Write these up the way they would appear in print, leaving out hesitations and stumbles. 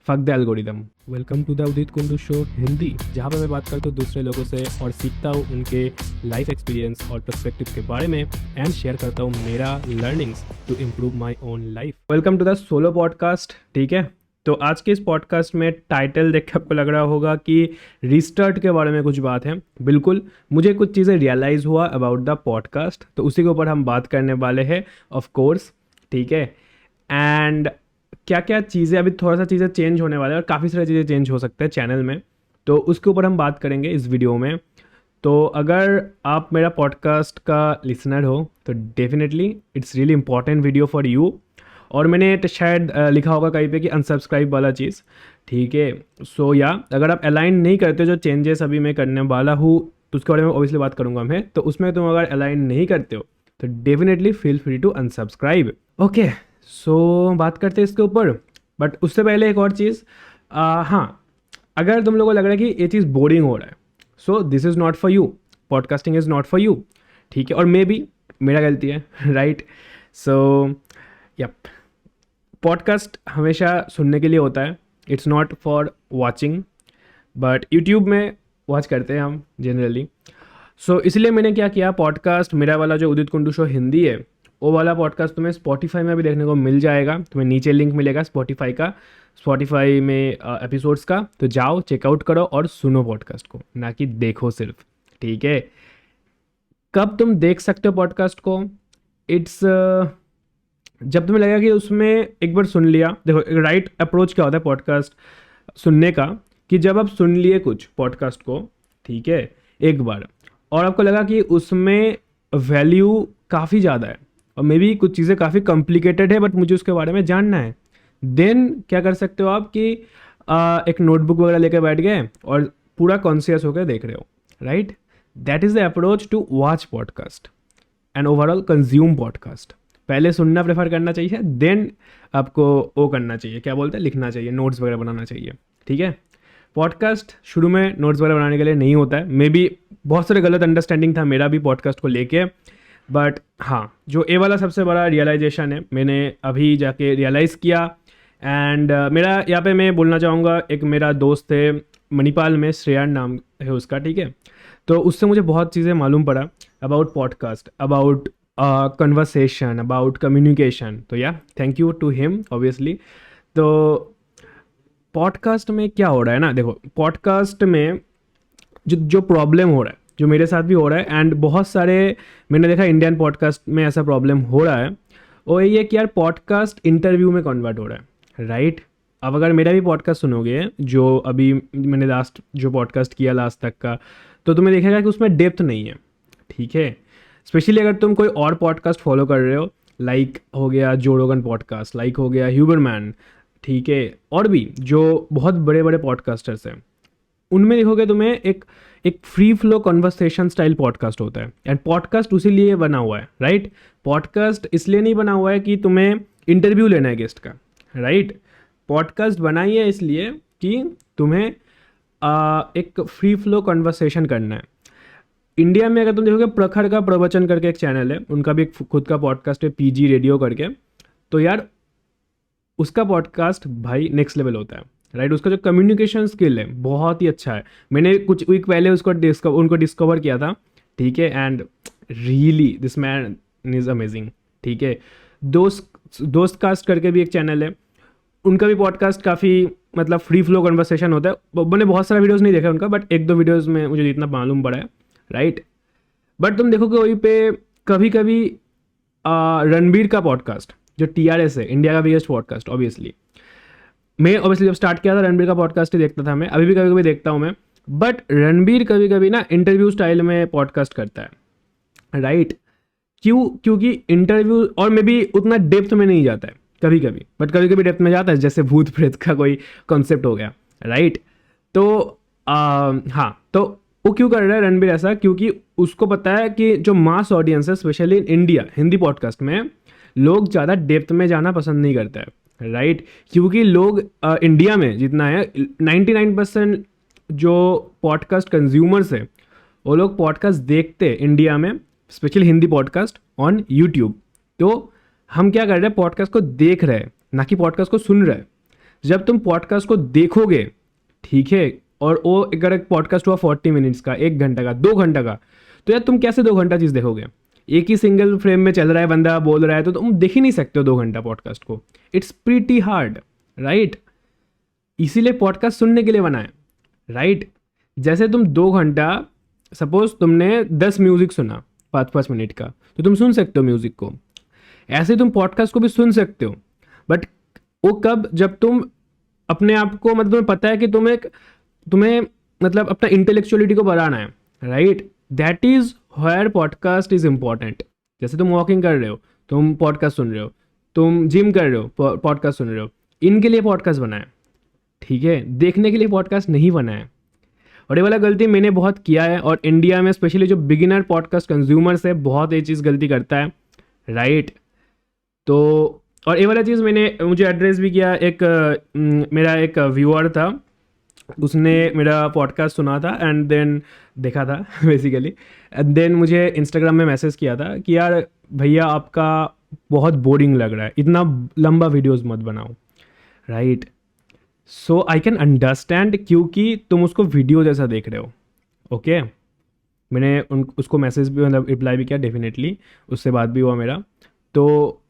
Fuck the algorithm. Welcome to the Udit Kundu show Hindi, जहाँ पर मैं बात करता हूँ दूसरे लोगों से और सीखता हूँ उनके लाइफ एक्सपीरियंस और पर्सपेक्टिव के बारे में एंड शेयर करता हूँ मेरा learnings to improve my own life. Welcome to the solo podcast. ठीक है, तो आज के इस पॉडकास्ट में टाइटल देख के आपको लग रहा होगा कि रीस्टार्ट के बारे में कुछ बात है। बिल्कुल, मुझे कुछ चीज़ें रियलाइज़ हुआ अबाउट द पॉडकास्ट, तो उसी के ऊपर हम बात करने वाले हैं ऑफ कोर्स। ठीक है, एंड क्या क्या चीज़ें, अभी थोड़ा सा चीज़ें चेंज होने वाले हैं और काफ़ी सारी चीज़ें चेंज हो सकते हैं चैनल में, तो उसके ऊपर हम बात करेंगे इस वीडियो में। तो अगर आप मेरा पॉडकास्ट का लिसनर हो तो definitely it's really important video for you. और मैंने तो शायद लिखा होगा कहीं पे कि अनसब्सक्राइब वाला चीज़। ठीक है, सो या अगर आप अलाइन नहीं करते जो चेंजेस अभी मैं करने वाला हूँ तो उसके बारे में ऑब्वियसली बात करूँगा मैं, तो उसमें तुम अगर अलाइन नहीं करते हो तो definitely feel free to unsubscribe. Okay, so बात करते हैं इसके ऊपर। बट उससे पहले एक और चीज़, हाँ, अगर तुम लोगों को लग रहा है कि ये चीज़ बोरिंग हो रहा है, so this is not for you, podcasting is not for you. ठीक है, और मे बी मेरा गलती है, राइट। सो यप, पॉडकास्ट हमेशा सुनने के लिए होता है, it's not for watching, but YouTube में वॉच करते हैं हम जनरली। सो इसलिए मैंने क्या किया, पॉडकास्ट मेरा वाला जो उदित कुंडू शो हिंदी है, वो वाला पॉडकास्ट तुम्हें स्पॉटिफाई में भी देखने को मिल जाएगा। तुम्हें नीचे लिंक मिलेगा स्पॉटिफाई का, स्पॉटिफाई में एपिसोड्स का, तो जाओ चेकआउट करो और सुनो पॉडकास्ट को, ना कि देखो सिर्फ। ठीक है, कब तुम देख सकते हो पॉडकास्ट को? इट्स जब तुम्हें लगेगा कि उसमें एक बार सुन लिया। देखो, राइट अप्रोच क्या होता है पॉडकास्ट सुनने का, कि जब आप सुन लिए कुछ पॉडकास्ट को, ठीक है, एक बार, और आपको लगा कि उसमें वैल्यू काफ़ी ज़्यादा है और मे बी कुछ चीज़ें काफ़ी कॉम्प्लिकेटेड है बट मुझे उसके बारे में जानना है, देन क्या कर सकते हो आप कि एक नोटबुक वगैरह लेकर बैठ गए और पूरा कॉन्शियस होकर देख रहे हो, right. That is the approach to watch podcast and overall consume podcast. पहले सुनना प्रेफर करना चाहिए, देन आपको वो करना चाहिए, क्या बोलते हैं, लिखना चाहिए, नोट्स वगैरह बनाना चाहिए। ठीक है, पॉडकास्ट शुरू में नोट्स वगैरह बनाने के लिए नहीं होता है। मे बी बहुत सारे गलत अंडरस्टैंडिंग था मेरा भी पॉडकास्ट को लेके, बट हाँ, जो ए वाला सबसे बड़ा रियलाइजेशन है, मैंने अभी जाके रियलाइज़ किया। एंड मेरा यहाँ पे मैं बोलना चाहूँगा, एक मेरा दोस्त है मणिपाल में, श्रेयान नाम है उसका, ठीक है, तो उससे मुझे बहुत चीज़ें मालूम पड़ा about podcast, about conversation, about communication. तो या thank you to him obviously. तो पॉडकास्ट में क्या हो रहा है ना, देखो, पॉडकास्ट में जो प्रॉब्लम हो रहा है, जो मेरे साथ भी हो रहा है एंड बहुत सारे मैंने देखा इंडियन पॉडकास्ट में ऐसा प्रॉब्लम हो रहा है, वो ये है कि यार पॉडकास्ट इंटरव्यू में कन्वर्ट हो रहा है, राइट। अब अगर मेरा भी पॉडकास्ट सुनोगे, जो अभी मैंने लास्ट जो पॉडकास्ट किया लास्ट तक का, तो तुम्हें देखेगा कि उसमें डेप्थ नहीं है। ठीक है, स्पेशली अगर तुम कोई और पॉडकास्ट फॉलो कर रहे हो, लाइक हो गया जो रोगन पॉडकास्ट, लाइक हो गया ह्यूबरमैन, ठीक है, और भी जो बहुत बड़े बड़े पॉडकास्टर्स हैं, उनमें देखोगे तुम्हें एक free flow conversation style podcast होता है। एंड पॉडकास्ट उसी लिए बना हुआ है, राइट। पॉडकास्ट इसलिए नहीं बना हुआ है कि तुम्हें इंटरव्यू लेना है गेस्ट का, राइट। पॉडकास्ट बनाई है इसलिए कि तुम्हें एक फ्री फ्लो कन्वर्सेशन करना है। इंडिया में अगर तुम देखोगे, प्रखर का प्रवचन करके एक चैनल है, उनका भी एक खुद का पॉडकास्ट है, पीजी रेडियो करके, तो यार उसका पॉडकास्ट भाई नेक्स्ट लेवल होता है, राइट। उसका जो कम्युनिकेशन स्किल है बहुत ही अच्छा है। मैंने कुछ वीक पहले उनको डिस्कवर किया था, ठीक है, and really this man is amazing. ठीक है, दोस्त कास्ट करके भी एक चैनल है, उनका भी पॉडकास्ट काफ़ी मतलब फ्री फ्लो कन्वर्सेशन होता है। मैंने बहुत सारा वीडियोस नहीं देखा उनका, बट एक दो वीडियोस में मुझे जितना मालूम पड़ा है, राइट। बट तुम देखोगे वहीं पे कभी कभी रणबीर का पॉडकास्ट, जो TRS है, इंडिया का बिगेस्ट पॉडकास्ट, ऑब्वियसली मैं जब स्टार्ट किया था रणबीर का पॉडकास्ट ही देखता था मैं, अभी भी कभी कभी देखता हूँ मैं। बट रणबीर कभी कभी ना इंटरव्यू स्टाइल में पॉडकास्ट करता है, राइट। क्योंकि इंटरव्यू और मे भी उतना डेप्थ में नहीं जाता है कभी कभी, बट कभी कभी डेप्थ में जाता है, जैसे भूत प्रेत का कोई कॉन्सेप्ट हो गया, राइट। तो हाँ, तो वो क्यों कर रहा है रणबीर ऐसा? क्योंकि उसको पता है कि जो मास ऑडियंस है, specially in India, Hindi podcast में लोग ज़्यादा डेप्थ में जाना पसंद नहीं करते हैं, राइट। क्योंकि लोग इंडिया में जितना है 99% जो पॉडकास्ट कंज्यूमर्स है, वो लोग पॉडकास्ट देखते हैं इंडिया में, specially Hindi podcast on YouTube. तो हम क्या कर रहे हैं, पॉडकास्ट को देख रहे हैं, ना कि पॉडकास्ट को सुन रहे हैं। जब तुम पॉडकास्ट को देखोगे, ठीक है, और वो अगर एक पॉडकास्ट हुआ 40 मिनट्स का, 1 घंटा का, 2 घंटा का, तो यार तुम कैसे 2 घंटा चीज़ देखोगे? एक ही सिंगल फ्रेम में चल रहा है, बंदा बोल रहा है, तो तुम देख ही नहीं सकते हो 2 घंटा पॉडकास्ट को। It's pretty hard, right? इसीलिए पॉडकास्ट सुनने के लिए बना है, राइट? जैसे तुम 2 घंटा, सपोज तुमने 10 म्यूजिक सुना 5-5 मिनट का, तो तुम सुन सकते हो म्यूजिक को। ऐसे तुम पॉडकास्ट को भी सुन सकते हो, बट वो कब? जब तुम अपने आप को, मतलब तुम्हें पता है कि तुम्हें मतलब अपना इंटेलेक्चुअलिटी को बढ़ाना है, right? That is where podcast is important. जैसे तुम वॉकिंग कर रहे हो, तुम पॉडकास्ट सुन रहे हो, तुम जिम कर रहे हो, पॉडकास्ट सुन रहे हो, इनके लिए पॉडकास्ट बना है, ठीक है? देखने के लिए पॉडकास्ट नहीं बना है। और ये वाला गलती मैंने बहुत किया है, और इंडिया में स्पेशली जो बिगिनर पॉडकास्ट कंज्यूमर्स है, बहुत ये चीज़ गलती करता है, राइट? तो और ये वाला चीज़ मुझे एड्रेस भी किया। मेरा एक व्यूअर था, उसने मेरा पॉडकास्ट सुना था एंड देन देखा था बेसिकली, एंड देन मुझे इंस्टाग्राम में मैसेज किया था कि यार भैया आपका बहुत बोरिंग लग रहा है, इतना लंबा वीडियोस मत बनाओ, right? So I can understand, क्योंकि तुम उसको वीडियो जैसा देख रहे हो, ओके? मैंने उसको मैसेज भी, मतलब रिप्लाई भी किया डेफिनेटली, उससे बात भी हुआ मेरा। तो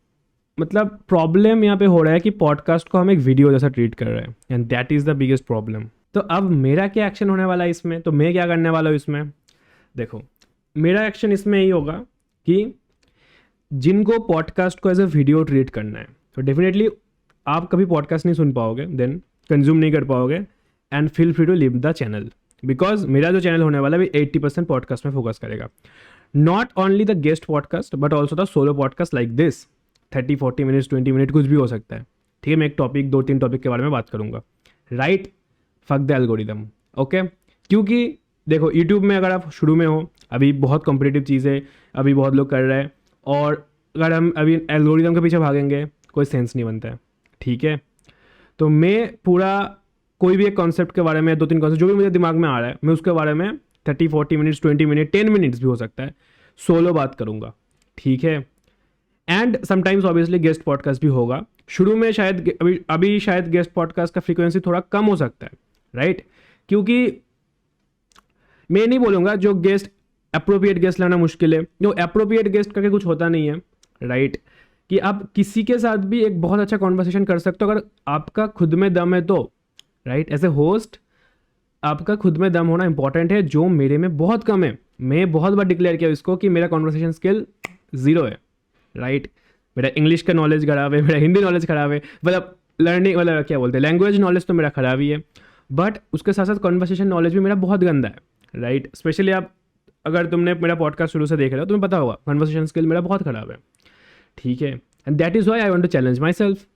मतलब प्रॉब्लम यहाँ पे हो रहा है कि पॉडकास्ट को हम एक वीडियो जैसा ट्रीट कर रहे हैं, and that is the biggest problem. तो अब मेरा क्या एक्शन होने वाला है इसमें? तो मैं क्या करने वाला हूँ इसमें? देखो, मेरा एक्शन इसमें यही होगा कि जिनको पॉडकास्ट को एज अ वीडियो ट्रीट करना है, तो डेफिनेटली आप कभी पॉडकास्ट नहीं सुन पाओगे, देन कंज्यूम नहीं कर पाओगे, and feel free to leave the channel, because मेरा जो चैनल होने वाला है 80% पॉडकास्ट में फोकस करेगा। Not only the guest podcast but also the solo podcast like this, 30-40 minutes, 20 minute, कुछ भी हो सकता है, ठीक है? मैं एक टॉपिक, 2-3 टॉपिक के बारे में बात करूंगा, right? Fuck the algorithm, okay? क्योंकि देखो, यूट्यूब में अगर आप शुरू में हो, अभी बहुत कॉम्पिटिटिव चीज़ है, अभी बहुत लोग कर रहे हैं, और अगर हम अभी एल्गोरिदम के पीछे भागेंगे, कोई सेंस नहीं बनता है, ठीक है? तो मैं पूरा कोई भी एक कॉन्सेप्ट के बारे में, 2-3 कॉन्सेप्ट जो भी मुझे दिमाग में आ रहा है, मैं उसके बारे में 30-40 मिनट्स, 20 मिनट, 10 मिनट्स भी हो सकता है, सोलो बात करूंगा, ठीक है? And sometimes obviously guest podcast भी होगा। शुरू में शायद अभी शायद गेस्ट पॉडकास्ट का फ्रीक्वेंसी थोड़ा कम हो सकता है, राइट? क्योंकि मैं नहीं बोलूँगा जो गेस्ट, अप्रोप्रिएट गेस्ट लाना मुश्किल है, जो अप्रोप्रिएट गेस्ट करके कुछ होता नहीं है, राइट? कि आप किसी के साथ भी एक बहुत अच्छा कॉन्वर्सेशन कर सकते हो अगर आपका खुद में दम है तो, राइट? एज ए होस्ट आपका खुद में दम होना इंपॉर्टेंट है, जो मेरे में बहुत कम है। मैं बहुत बार डिक्लेयर किया इसको कि मेरा कॉन्वर्सेशन स्किल 0 है, राइट? मेरा इंग्लिश का नॉलेज खराब है, मेरा हिंदी नॉलेज खराब है, मतलब लर्निंग, मतलब क्या बोलते हैं, लैंग्वेज नॉलेज तो मेरा खराब ही है, बट उसके साथ साथ कॉन्वर्सेशन नॉलेज भी मेरा बहुत गंदा है, राइट? स्पेशली आप अगर तुमने मेरा पॉडकास्ट शुरू से देख रहे हो, तुम्हें पता होगा कॉन्वर्सेशन स्किल मेरा बहुत खराब है, ठीक है? And that is why I want to challenge myself,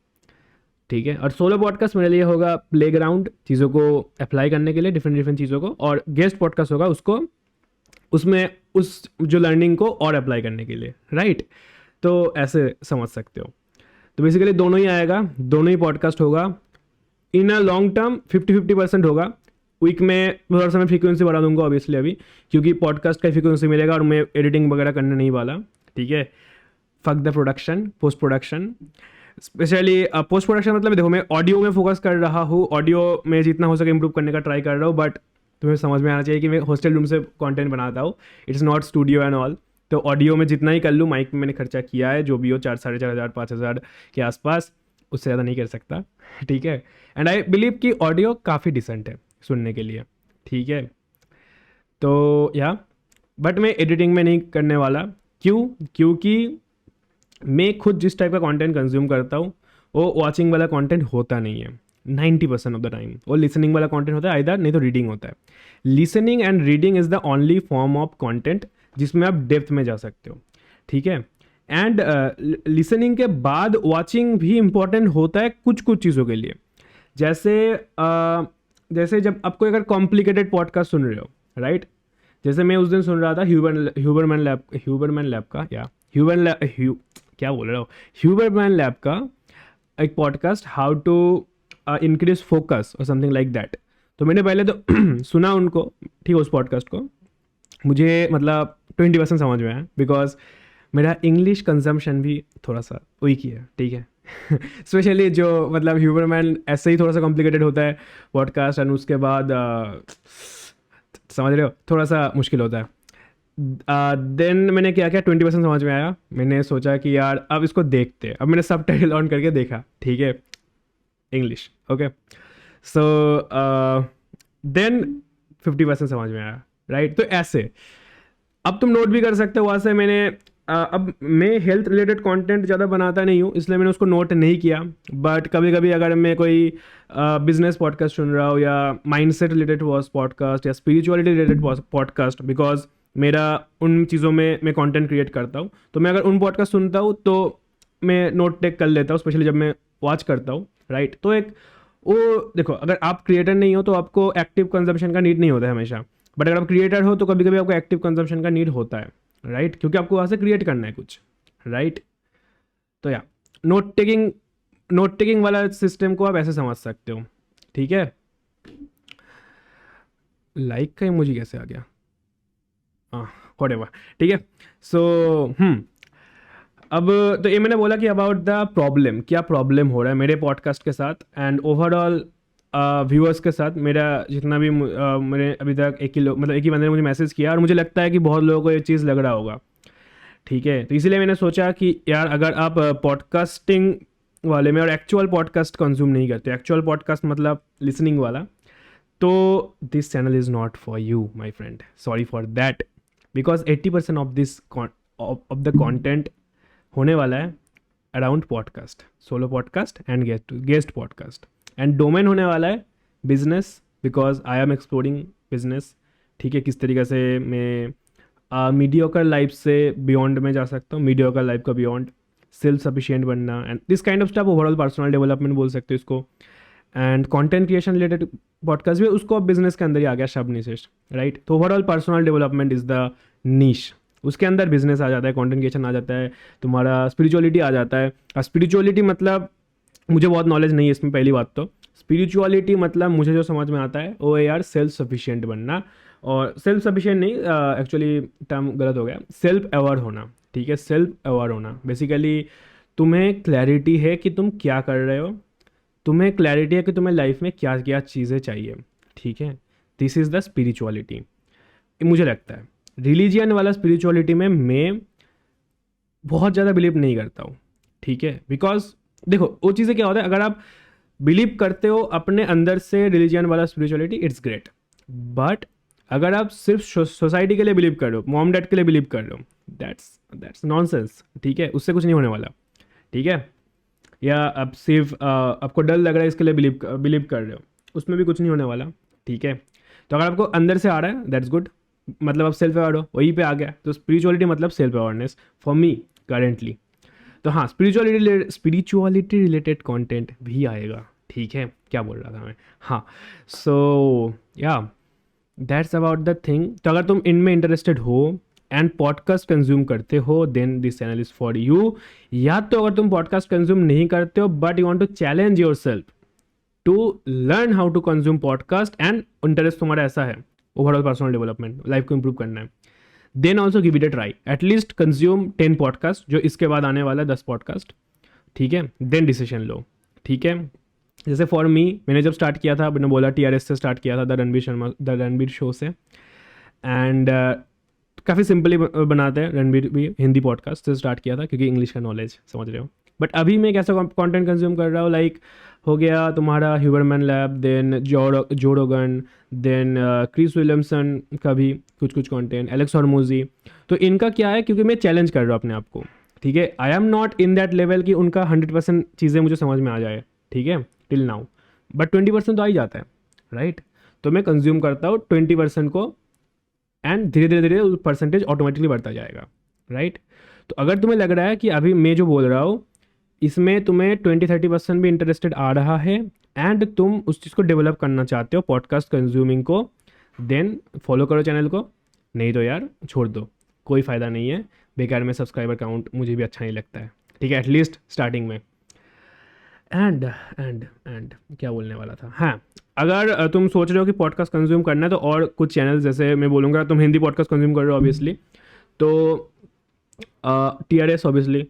ठीक है? और सोलो पॉडकास्ट मेरे लिए होगा प्लेग्राउंड, चीज़ों को अप्लाई करने के लिए, डिफरेंट चीज़ों को, और गेस्ट पॉडकास्ट होगा उसको, उसमें उस जो लर्निंग को और अप्लाई करने के लिए, राइट? तो ऐसे समझ सकते हो। तो बेसिकली दोनों ही आएगा, दोनों ही पॉडकास्ट होगा। इन अ लॉन्ग टर्म 50-50% होगा। वीक में थोड़ा सा मैं फ्रीक्वेंसी बढ़ा दूंगा ऑब्वियसली अभी, क्योंकि पॉडकास्ट का फ्रीक्वेंसी मिलेगा और मैं एडिटिंग वगैरह करने नहीं वाला, ठीक है? Fuck the production, post production, specially post production. मतलब देखो, मैं ऑडियो में फोकस कर रहा हूँ, ऑडियो में जितना हो सके इंप्रूव करने का ट्राई कर रहा हूँ, बट तुम्हें समझ में आना चाहिए कि मैं हॉस्टल रूम से कंटेंट बनाता हूँ, it's not studio and all. तो ऑडियो में जितना ही कर लूँ, माइक में मैंने खर्चा किया है, जो भी हो 4,000-4,500 5,000 के आसपास, उससे ज़्यादा नहीं कर सकता, ठीक है? एंड आई बिलीव कि ऑडियो काफ़ी डिसेंट है सुनने के लिए, ठीक है? तो या बट मैं एडिटिंग में नहीं करने वाला। क्यों? क्योंकि मैं खुद जिस टाइप का कंटेंट कंज्यूम करता हूँ वो वॉचिंग वाला कंटेंट होता नहीं है 90% ऑफ द टाइम, वो लिसनिंग वाला कंटेंट होता है आइदर, नहीं तो रीडिंग होता है। Listening and reading is the only form of content जिसमें आप डेप्थ में जा सकते हो, ठीक है? एंड लिसनिंग के बाद वॉचिंग भी इम्पॉर्टेंट होता है कुछ कुछ चीज़ों के लिए। जैसे जब आपको अगर कॉम्प्लिकेटेड पॉडकास्ट सुन रहे हो, राइट? जैसे मैं उस दिन सुन रहा था ह्यूबरमैन लैब का एक podcast, how to increase focus और समथिंग लाइक दैट। तो मैंने पहले तो सुना उनको, ठीक है, उस पॉडकास्ट को। मुझे मतलब 20% समझ में आया, बिकॉज मेरा इंग्लिश कंजम्पशन भी थोड़ा सा वीक ही है, ठीक है? स्पेशली जो मतलब ह्यूमर मैन ऐसे ही थोड़ा सा कॉम्प्लिकेटेड होता है पॉडकास्ट, एंड उसके बाद समझ रहे हो थोड़ा सा मुश्किल होता है। देन मैंने क्या किया, 20% समझ में आया, मैंने सोचा कि यार अब इसको देखते हैं। अब मैंने सब टाइटल ऑन करके देखा, ठीक है, इंग्लिश, ओके। सो देन 50% समझ में आया, राइट। तो ऐसे अब तुम नोट भी कर सकते हो वहाँ से। मैंने अब मैं हेल्थ रिलेटेड कंटेंट ज़्यादा बनाता नहीं हूँ, इसलिए मैंने उसको नोट नहीं किया। बट कभी कभी अगर मैं कोई बिजनेस पॉडकास्ट सुन रहा हूँ, या माइंडसेट रिलेटेड पॉडकास्ट, या स्पिरिचुअलिटी रिलेटेड पॉडकास्ट, बिकॉज मेरा उन चीज़ों में मैं कंटेंट क्रिएट करता हूँ, तो मैं अगर उन पॉडकास्ट सुनता हूँ तो मैं नोट टेक कर लेता हूँ, स्पेशली जब मैं वॉच करता हूँ, राइट। तो एक वो देखो, अगर आप क्रिएटर नहीं हो तो आपको एक्टिव कंजम्पशन का नीड नहीं होता है हमेशा, बट अगर आप क्रिएटर हो तो कभी कभी आपको एक्टिव कंजम्पशन का नीड होता है, राइट, क्योंकि आपको वहाँ से क्रिएट करना है कुछ, राइट। तो या नोट टेकिंग वाला सिस्टम को आप ऐसे समझ सकते हो, ठीक है। लाइक का इमोजी कैसे आ गया, हाँ व्हाटएवर, ठीक है। सो अब तो ये मैंने बोला कि अबाउट द प्रॉब्लम, क्या प्रॉब्लम हो रहा है मेरे पॉडकास्ट के साथ एंड ओवरऑल व्यूअर्स के साथ। मेरा जितना भी मेरे अभी तक एक ही बंदे ने मुझे मैसेज किया, और मुझे लगता है कि बहुत लोगों को ये चीज़ लग रहा होगा, ठीक है। तो इसीलिए मैंने सोचा कि यार अगर आप पॉडकास्टिंग वाले में और एक्चुअल पॉडकास्ट कंज्यूम नहीं करते, एक्चुअल पॉडकास्ट मतलब लिसनिंग वाला, तो this channel is not for you my friend, sorry for that, because 80% of this of the content होने वाला है around podcast, solo podcast and guest podcast, and domain होने वाला है business, because I am exploring business, ठीक है। किस तरीके से मैं मीडियोकर लाइफ से बियॉन्ड में जा सकता हूँ, मीडियोकर लाइफ का बियॉन्ड, सेल्फ सफिशिएंट बनना and this kind of stuff, overall personal development बोल सकते हो इसको। And content creation related podcast भी, उसको अब बिजनेस के अंदर ही आ गया शब्द निशेष, राइट। तो overall personal development is the niche, उसके अंदर बिजनेस आ जाता है, कंटेंट क्रिएशन आ जाता है, तुम्हारा स्पिरिचुअलिटी आ जाता है। स्पिरिचुअलिटी मतलब मुझे बहुत नॉलेज नहीं है इसमें, पहली बात तो स्पिरिचुअलिटी मतलब मुझे जो समझ में आता है वो है यार सेल्फ सफिशिएंट बनना, और सेल्फ सफिशिएंट नहीं, एक्चुअली टर्म गलत हो गया, सेल्फ अवेयर होना, ठीक है। सेल्फ अवेयर होना बेसिकली तुम्हें क्लैरिटी है कि तुम क्या कर रहे हो, तुम्हें क्लैरिटी है कि तुम्हें लाइफ में क्या क्या चीज़ें चाहिए, ठीक है। This is the spirituality. मुझे लगता है रिलीजियन वाला स्पिरिचुअलिटी में मैं बहुत ज़्यादा बिलीव नहीं करता हूँ, ठीक है। बिकॉज देखो वो चीज़ें क्या होता है, अगर आप बिलीव करते हो अपने अंदर से रिलीजियन वाला स्पिरिचुअलिटी, इट्स ग्रेट, बट अगर आप सिर्फ सोसाइटी के लिए बिलीव कर रहे हो, मॉम डैड के लिए बिलीव कर रहे हो, दैट्स नॉनसेंस, ठीक है। उससे कुछ नहीं होने वाला, ठीक है। या आप सिर्फ आपको डर लग रहा है इसके लिए बिलीव कर रहे हो, उसमें भी कुछ नहीं होने वाला, ठीक है। तो अगर आपको अंदर से आ रहा है दैट्स गुड, मतलब आप सेल्फ अवेयर हो, वहीं पे आ गया। तो स्पिरिचुअलिटी मतलब self awareness for me currently. तो हाँ, स्पिरिचुअलिटी रिलेटेड कंटेंट भी आएगा, ठीक है। क्या बोल रहा था मैं, हाँ। सो या दैट्स अबाउट द थिंग। तो अगर तुम इनमें इंटरेस्टेड हो एंड पॉडकास्ट कंज्यूम करते हो, then this channel is for you. या तो अगर तुम पॉडकास्ट कंज्यूम नहीं करते हो but you want to challenge yourself to learn how to consume podcast, and interest तुम्हारा ऐसा है ओवरऑल पर्सनल डेवलपमेंट, लाइफ को इंप्रूव करना है, then also give it a try. At least consume 10 podcast, जो इसके बाद आने वाला है 10 पॉडकास्ट, ठीक है। देन डिसीजन लो, ठीक है। जैसे फॉर मी, मैंने जब स्टार्ट किया था, मैंने बोला TRS से स्टार्ट किया था, द रणबीर शो से, एंड काफ़ी सिंपली बनाते हैं, रणबीर भी हिंदी पॉडकास्ट से स्टार्ट किया था क्योंकि इंग्लिश का नॉलेज समझ रहे हो। बट अभी मैं कैसा कंटेंट कंज्यूम कर रहा हूँ, लाइक हो गया तुम्हारा ह्यूबरमैन लैब, देन जो रोगन, देन क्रिस विलियमसन का भी कुछ कंटेंट, एलेक्स हॉर्मोजी। तो इनका क्या है, क्योंकि मैं चैलेंज कर रहा हूँ अपने आप को, ठीक है। I am not in that level कि उनका 100% चीज़ें मुझे समझ में आ जाए, ठीक है, टिल नाउ, बट 20% तो आ ही जाता है, राइट। तो मैं कंज्यूम करता हूँ 20% को, एंड धीरे धीरे धीरे परसेंटेज ऑटोमेटिकली बढ़ता जाएगा, राइट। तो अगर तुम्हें लग रहा है कि अभी मैं जो बोल रहा हूँ इसमें तुम्हें 20-30% भी इंटरेस्टेड आ रहा है एंड तुम उस चीज़ को डेवलप करना चाहते हो, पॉडकास्ट कंज्यूमिंग को, देन फॉलो करो चैनल को, नहीं तो यार छोड़ दो, कोई फ़ायदा नहीं है, बेकार में सब्सक्राइबर काउंट मुझे भी अच्छा नहीं लगता है, ठीक है, एटलीस्ट स्टार्टिंग में। एंड क्या बोलने वाला था, हाँ, अगर तुम सोच रहे हो कि पॉडकास्ट कंज्यूम करना है तो और कुछ चैनल, जैसे मैं बोलूँगा तुम हिंदी पॉडकास्ट कंज्यूम कर रहे हो ऑब्वियसली, तो TRS ऑब्वियसली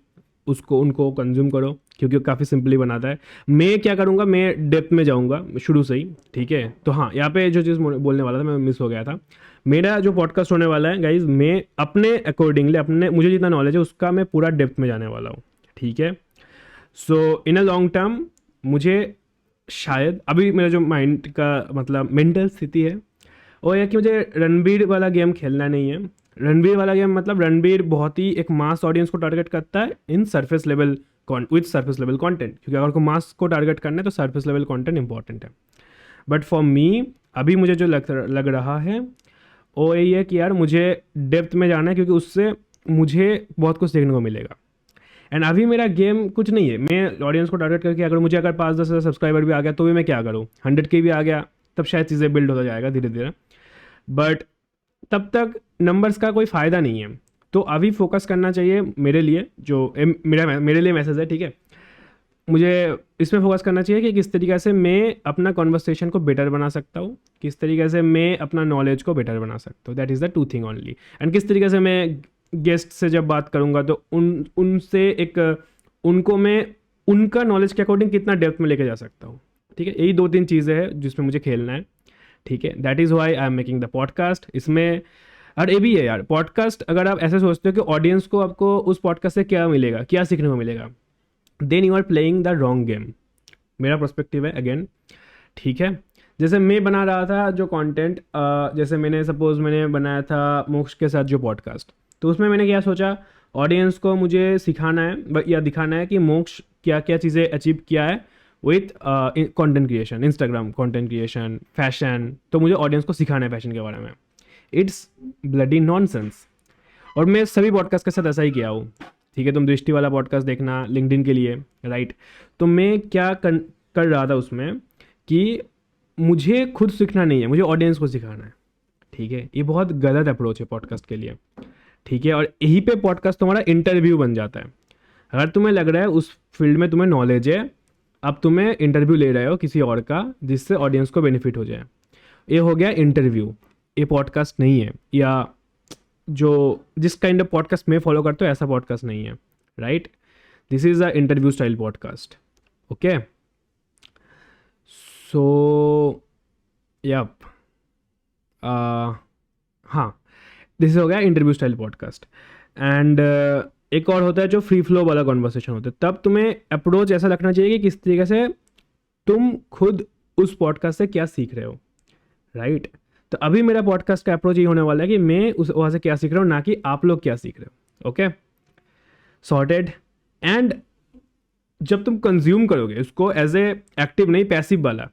उनको कंज्यूम करो, क्योंकि काफ़ी सिंपली बनाता है। मैं क्या करूँगा, मैं डेप्थ में जाऊँगा शुरू से ही, ठीक है। तो हाँ, यहाँ पे जो चीज़ बोलने वाला था मैं मिस हो गया था। मेरा जो पॉडकास्ट होने वाला है गाइज, मैं अपने अकॉर्डिंगली, अपने मुझे जितना नॉलेज है उसका मैं पूरा डेप्थ में जाने वाला हूँ, ठीक है। सो इन अ लॉन्ग टर्म मुझे शायद अभी मेरा जो माइंड का मतलब मेंटल स्थिति है वो है कि मुझे रणबीर वाला गेम खेलना नहीं है। रणबीर वाला गेम मतलब रणबीर बहुत ही एक मास ऑडियंस को टारगेट करता है in surface level with surface level content, क्योंकि अगर को मास को टारगेट करना है तो सरफेस लेवल कंटेंट इंपॉर्टेंट है। बट फॉर मी अभी मुझे जो लग रहा है वो यही है कि यार मुझे डेप्थ में जाना है, क्योंकि उससे मुझे बहुत कुछ सीखने को मिलेगा। एंड अभी मेरा गेम कुछ नहीं है, मैं ऑडियंस को टारगेट करके अगर 5-10 हज़ार सब्सक्राइबर भी आ गया तो भी मैं क्या करूँ, 100K भी आ गया तब शायद चीज़ें बिल्ड होता जाएगा धीरे धीरे। बट तब तक नंबर्स का कोई फ़ायदा नहीं है। तो अभी फोकस करना चाहिए मेरे लिए, जो मेरे लिए मैसेज है, ठीक है। मुझे इसमें फोकस करना चाहिए कि किस तरीके से मैं अपना कॉन्वर्सेशन को बेटर बना सकता हूँ, किस तरीके से मैं अपना नॉलेज को बेटर बना सकता हूँ। That is the two thing only. And किस तरीके से मैं गेस्ट से जब बात करूँगा तो उनसे उनको मैं उनका नॉलेज के अकॉर्डिंग कितना डेप्थ में लेके जा सकता हूँ, ठीक है। यही 2-3 चीज़ें हैं जिसमें मुझे खेलना है, ठीक है। That is why I am making the podcast. इसमें और ये भी है यार, पॉडकास्ट अगर आप ऐसे सोचते हो कि ऑडियंस को आपको उस पॉडकास्ट से क्या मिलेगा, क्या सीखने को मिलेगा, then you are playing the wrong game. मेरा पर्सपेक्टिव है अगेन, ठीक है। जैसे मैं बना रहा था जो कंटेंट, जैसे मैंने बनाया था मोक्ष के साथ जो पॉडकास्ट, तो उसमें मैंने क्या सोचा, ऑडियंस को मुझे सिखाना है या दिखाना है कि मोक्ष क्या क्या चीज़ें अचीव किया है with content creation, Instagram content creation, fashion. तो मुझे ऑडियंस को सिखाना है फैशन के बारे में। It's bloody nonsense. और मैं सभी पॉडकास्ट के साथ ऐसा ही किया हूँ, ठीक है। तुम दृष्टि वाला पॉडकास्ट देखना लिंक्डइन के लिए, राइट। तो मैं क्या कर रहा था उसमें कि मुझे खुद सीखना नहीं है, मुझे ऑडियंस को सिखाना है, ठीक है। ये बहुत गलत अप्रोच है पॉडकास्ट के लिए, ठीक है। और यहीं पे पॉडकास्ट तुम्हारा इंटरव्यू बन जाता है। अगर तुम्हें लग रहा है उस फील्ड में तुम्हें नॉलेज है, अब तुम्हें इंटरव्यू ले रहे हो किसी और का जिससे ऑडियंस को बेनिफिट हो जाए, ये हो गया इंटरव्यू। ये पॉडकास्ट नहीं है, या जो जिस काइंड ऑफ पॉडकास्ट मैं फॉलो करता हूँ ऐसा पॉडकास्ट नहीं है, right. This is a interview style podcast, okay. So yep, हाँ, दिस हो गया इंटरव्यू स्टाइल पॉडकास्ट। एंड एक और होता है जो फ्री फ्लो वाला कॉन्वर्सेशन होता है। तब तुम्हें अप्रोच ऐसा रखना चाहिए कि किस तरीके से तुम खुद उस पॉडकास्ट से क्या सीख रहे हो, राइट। तो अभी मेरा पॉडकास्ट का अप्रोच ये होने वाला है कि मैं उस वहाँ से क्या सीख रहा हूँ, ना कि आप लोग क्या सीख रहे हो, ओके। सॉर्टेड। एंड जब तुम कंज्यूम करोगे उसको एज ए एक्टिव नहीं, पैसिव वाला,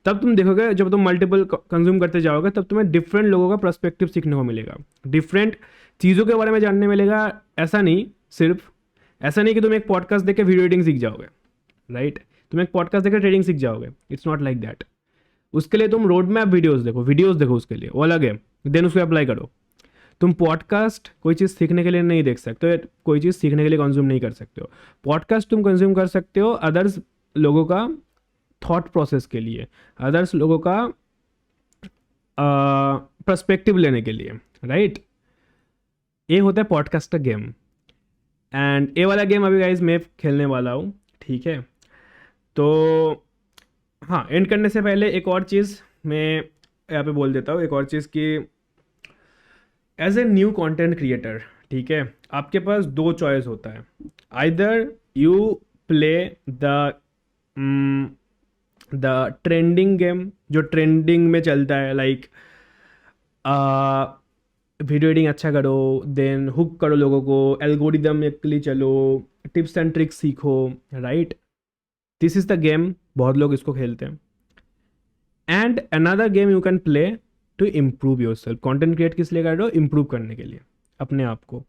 तब तुम देखोगे जब तुम मल्टीपल कंज्यूम करते जाओगे तब तुम्हें डिफरेंट लोगों का पर्सपेक्टिव सीखने को मिलेगा, डिफरेंट चीज़ों के बारे में जानने मिलेगा। ऐसा नहीं कि तुम एक पॉडकास्ट देख के वीडियो एडिटिंग सीख जाओगे, राइट। तुम एक पॉडकास्ट देख के ट्रेडिंग सीख जाओगे, इट्स नॉट लाइक दैट। उसके लिए तुम रोड मैप वीडियोस देखो, उसके लिए वो अलग है, देन उसको अप्लाई करो। तुम पॉडकास्ट कोई चीज़ सीखने के लिए नहीं देख सकते हो, कोई चीज़ सीखने के लिए कंज्यूम नहीं कर सकते हो। पॉडकास्ट तुम कंज्यूम कर सकते हो अदर्स लोगों का थॉट प्रोसेस के लिए, अदर्स लोगों का पर्सपेक्टिव लेने के लिए, राइट। ये होता है पॉडकास्ट का गेम। एंड ये वाला गेम अभी गाइज मैं खेलने वाला हूँ, ठीक है। तो हाँ, एंड करने से पहले एक और चीज़ मैं यहाँ पे बोल देता हूँ, एक और चीज़ कि as a new content creator, ठीक है, आपके पास 2 चॉइस होता है। Either you play the trending game, जो ट्रेंडिंग में चलता है, लाइक वीडियो एडिटिंग अच्छा करो, देन हुक करो लोगों को, एल्गोरिदमिकली चलो, टिप्स एंड ट्रिक्स सीखो, right. This is the game, बहुत लोग इसको खेलते हैं। And another game you can play to improve yourself. Content create किस लिए कर रहे हो, इम्प्रूव करने के लिए अपने आप को,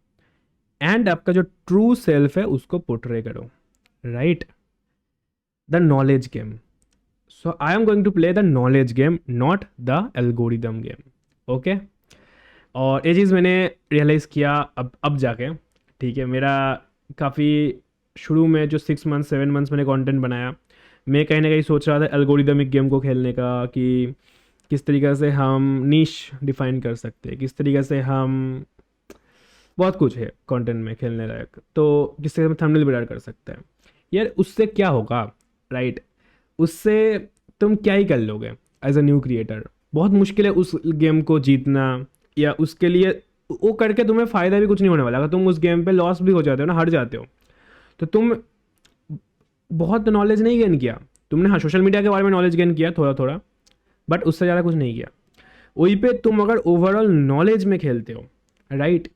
एंड आपका जो ट्रू सेल्फ है उसको पोर्ट्रे करो, right. The knowledge game. So I am going to play the knowledge game, not the algorithm game, okay. और ये चीज़ मैंने रियलाइज़ किया अब जाके, ठीक है। मेरा काफ़ी शुरू में जो 6 मंथ्स 7 मंथ्स मैंने कंटेंट बनाया, मैं कहीं ना कहीं सोच रहा था एल्गोरिदमिक गेम को खेलने का, कि किस तरीके से हम नीश डिफाइन कर सकते हैं, किस तरीके से हम, बहुत कुछ है कंटेंट में खेलने लायक, तो किस तरीके से थंबनेल भी डाल कर सकते हैं। यार उससे क्या होगा, राइट? उससे तुम क्या ही कर लोगे एज अ न्यू क्रिएटर? बहुत मुश्किल है उस गेम को जीतना, या उसके लिए वो करके तुम्हें फ़ायदा भी कुछ नहीं होने वाला। अगर तुम उस गेम पे लॉस भी हो जाते हो ना, हार जाते हो, तो तुम बहुत नॉलेज नहीं गेन किया तुमने। हाँ, सोशल मीडिया के बारे में नॉलेज गेन किया थोड़ा थोड़ा, बट उससे ज़्यादा कुछ नहीं किया। वहीं पे तुम अगर ओवरऑल नॉलेज में खेलते हो, right,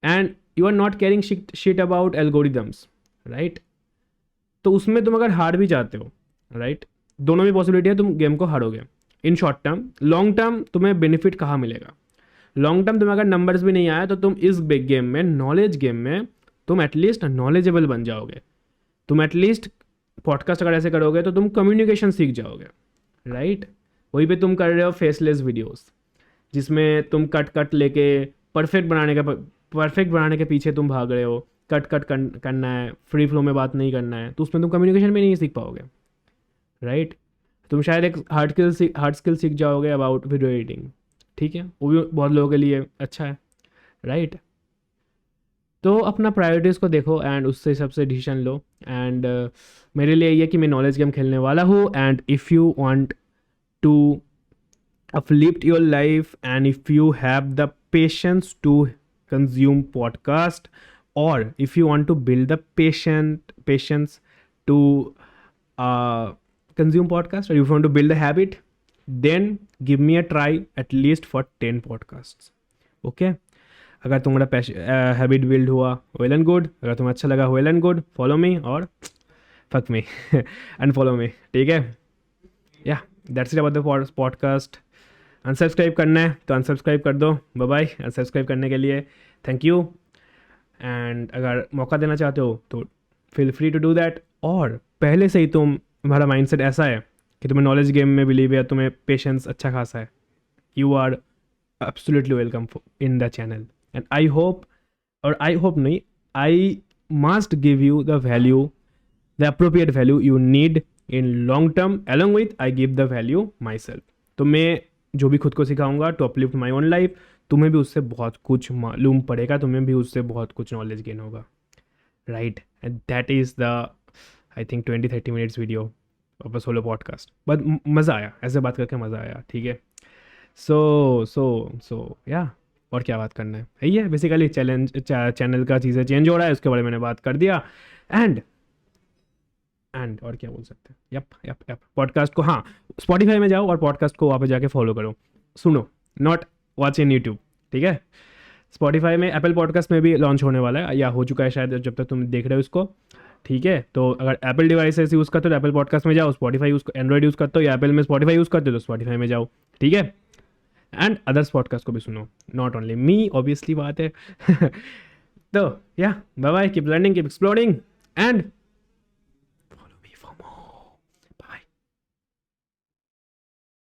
and you are not caring shit about algorithms, right, तो उसमें तुम अगर हार भी जाते हो, राइट, दोनों में पॉसिबिलिटी है तुम गेम को हारोगे in short term. Long term तुम्हें बेनिफिट कहाँ मिलेगा? लॉन्ग टर्म तुम्हें अगर नंबर्स भी नहीं आया तो तुम इस बिग गेम में, नॉलेज गेम में, तुम एटलीस्ट नॉलेजेबल बन जाओगे। तुम एटलीस्ट पॉडकास्ट अगर ऐसे करोगे तो तुम कम्युनिकेशन सीख जाओगे, राइट? वहीं पे तुम कर रहे हो फेसलेस वीडियोस, जिसमें तुम कट कट लेके परफेक्ट बनाने के पीछे तुम भाग रहे हो। कट कट करना है, फ्री फ्लो में बात नहीं करना है, तो उसमें तुम कम्युनिकेशन भी नहीं सीख पाओगे, राइट? तुम शायद एक हार्ड स्किल सीख जाओगे अबाउट वीडियो एडिटिंग, ठीक है, वो भी बहुत लोगों के लिए अच्छा है, राइट? तो अपना प्रायोरिटीज़ को देखो एंड उससे हिसाब से डिसीजन लो। एंड मेरे लिए ये है कि मैं नॉलेज गेम खेलने वाला हूँ, and if you want to uplift your life, and if you have the patience to consume podcast, or if you want to build the patience to uh, consume podcast, or if you want to build a habit, then give me a try at least for 10 podcasts. Okay, अगर तुम्हारा habit build हुआ, well and good. अगर तुम्हें अच्छा लगा, well and good, follow me और fuck me unfollow मी, ठीक है? या that's it about the podcast. Unsubscribe करना है तो अनसब्सक्राइब कर दो, बाय बाय। अनसब्सक्राइब करने के लिए थैंक यू। एंड अगर मौका देना चाहते हो तो feel free to do that. और पहले से ही तुम्हारा माइंडसेट ऐसा है कि तुम्हें नॉलेज गेम में बिलीव है, तुम्हें पेशेंस अच्छा खासा है, you are absolutely welcome in the channel. And I hope नहीं, I must give you the value, the appropriate value you need in long term. Along with I give the value myself. तो मैं जो भी खुद को सिखाऊंगा to uplift my own life, तुम्हें भी उससे बहुत कुछ मालूम पड़ेगा, तुम्हें भी उससे बहुत कुछ नॉलेज गेन होगा, right? And that is the I think 20-30 minutes video of a solo podcast. But मज़ा आया, ऐसे बात करके मज़ा आया, ठीक है? सो या और क्या बात करना है, यही है बेसिकली। चैनल का चीज़ें चेंज हो रहा है, उसके बारे में मैंने बात कर दिया। एंड और क्या बोल सकते हैं, यप पॉडकास्ट को, हाँ, स्पॉटिफाई में जाओ और पॉडकास्ट को वहाँ पे जाके फॉलो करो, सुनो, नॉट वॉच इन यूट्यूब, ठीक है? स्पॉटिफाई में, एप्पल पॉडकास्ट में भी लॉन्च होने वाला है, या हो चुका है शायद जब तक तुम देख रहे हो इसको, ठीक है? तो अगर एप्पल डिवाइसेस यूज़ करते हो तो एप्पल पॉडकास्ट में जाओ, स्पॉटिफाई एंड्रॉइड यूज़ करते हो या एप्पल में स्पॉटिफाई यूज़ करते हो तो स्पॉटिफाई में जाओ, ठीक है? एंड अदर्स पॉडकास्ट को भी सुनो, नॉट ओनली मी, ऑब्वियसली बात है। तो या bye bye, keep learning, keep exploring, and